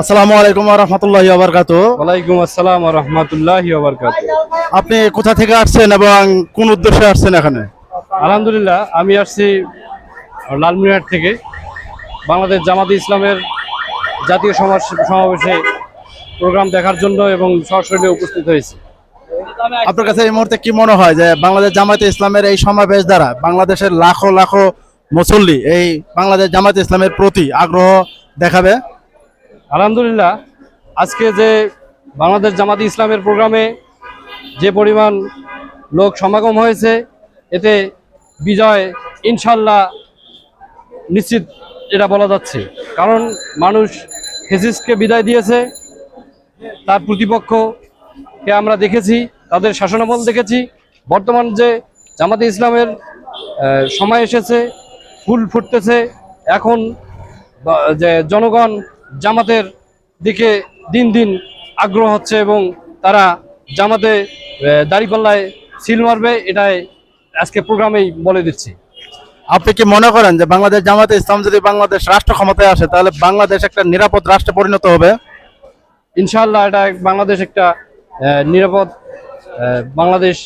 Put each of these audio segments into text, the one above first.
আসসালামু আলাইকুম ওয়া রাহমাতুল্লাহি ওয়া বারাকাতুহু। ওয়ালাইকুম আসসালাম ওয়া রাহমাতুল্লাহি ওয়া বারাকাতুহু। আপনি কোথা থেকে আসছেন এবং কোন উদ্দেশ্যে আসছেন এখানে? আলহামদুলিল্লাহ, আমি আসছি লালমনিরহাট থেকে। বাংলাদেশ জামাতে ইসলামের জাতীয় সমাবেশে প্রোগ্রাম দেখার জন্য এবং সরাসরি উপস্থিত হয়েছি। আপনার কাছে এই মুহূর্তে কি মনে হয় যে বাংলাদেশ জামায়াতে ইসলামের এই সমাবেশ দ্বারা বাংলাদেশের লাখো লাখো মুসল্লি এই বাংলাদেশ জামায়াতে ইসলামের প্রতি আগ্রহ দেখাবে? আলহামদুলিল্লাহ, আজকে যে বাংলাদেশ জামাতে ইসলামের প্রোগ্রামে যে পরিমাণ লোক সমাগম হয়েছে, এতে বিজয় ইনশাল্লাহ নিশ্চিত, এটা বলা যাচ্ছে। কারণ মানুষ ফ্যাসিস্টকে বিদায় দিয়েছে, তার প্রতিপক্ষকে আমরা দেখেছি, তাদের শাসনামল দেখেছি। বর্তমান যে জামাতে ইসলামের সময় এসেছে, ফুল ফুটতেছে। এখন যে জনগণ জামাতের দিকে দিন দিন আগ্রহ হচ্ছে এবং তারা জামাতে দাঁড়িপাল্লায় সিল মারবে, এটাই আজকে প্রোগ্রামেই বলে দিচ্ছি। আপনি কি মনে করেন যে বাংলাদেশ জামায়াতে ইসলাম যদি বাংলাদেশ রাষ্ট্র ক্ষমতায় আসে তাহলে বাংলাদেশ একটা নিরাপদ রাষ্ট্রে পরিণত হবে? ইনশাআল্লাহ, এটা বাংলাদেশ একটা নিরাপদ বাংলাদেশ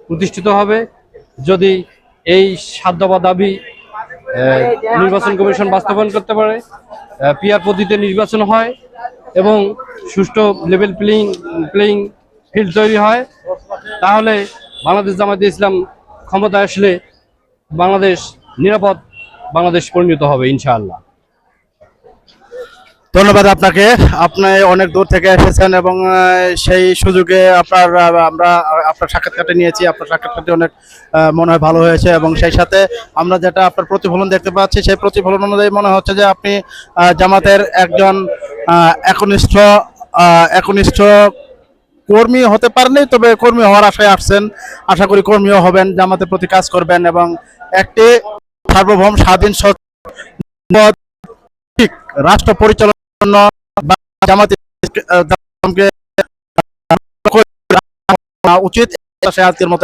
প্রতিষ্ঠিত হবে যদি এই ৭ দফা দাবি নির্বাচন কমিশন বাস্তবায়ন করতে পারে, পিআর পদ্ধতিতে নির্বাচন হয় এবং সুষ্ঠু লেভেল প্লেইং ফিল্ড তৈরি হয়। তাহলে বাংলাদেশ জামায়াতে ইসলাম ক্ষমতায় আসলে বাংলাদেশ নিরাপদ বাংলাদেশ পরিণত হবে ইনশাআল্লাহ। ধন্যবাদ আপনাকে। আপনি অনেক দূর থেকে এসেছেন এবং সেই সুযোগে আমরা আপনার সাক্ষাৎকারটা নিয়েছি। আপনার সাক্ষাৎকারটি অনেক মনে হয় ভালো হয়েছে এবং সেই সাথে আমরা যেটা আপনার প্রতিফলন দেখতে পাচ্ছি, সেই প্রতিফলন অনুযায়ী মনে হচ্ছে যে আপনি জামাতের একজন একনিষ্ঠ একনিষ্ঠ কর্মী হতে পারেনি, তবে কর্মী হওয়ার আশায় আসছেন। আশা করি কর্মীও হবেন, জামাতের প্রতি কাজ করবেন এবং একটি সার্বভৌম স্বাধীন ঠিক রাষ্ট্র পরিচালনা জামাতে ইসলামকে উচিত। আজকের মতো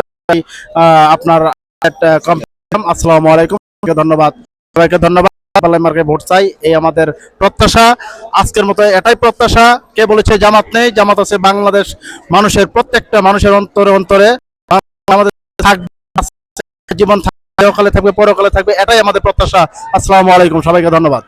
আপনার আসসালামু আলাইকুম, ধন্যবাদ সবাইকে। ধন্যবাদ। ভোট চাই, এই আমাদের প্রত্যাশা। আজকের মতো এটাই প্রত্যাশা। কে বলেছে জামাত নেই? জামাত আছে বাংলাদেশ মানুষের, প্রত্যেকটা মানুষের অন্তরে অন্তরে। আমাদের থাকবে, জীবন থাকবে, থাকবে, পরকালে থাকবে, এটাই আমাদের প্রত্যাশা। আসসালামু আলাইকুম, সবাইকে ধন্যবাদ।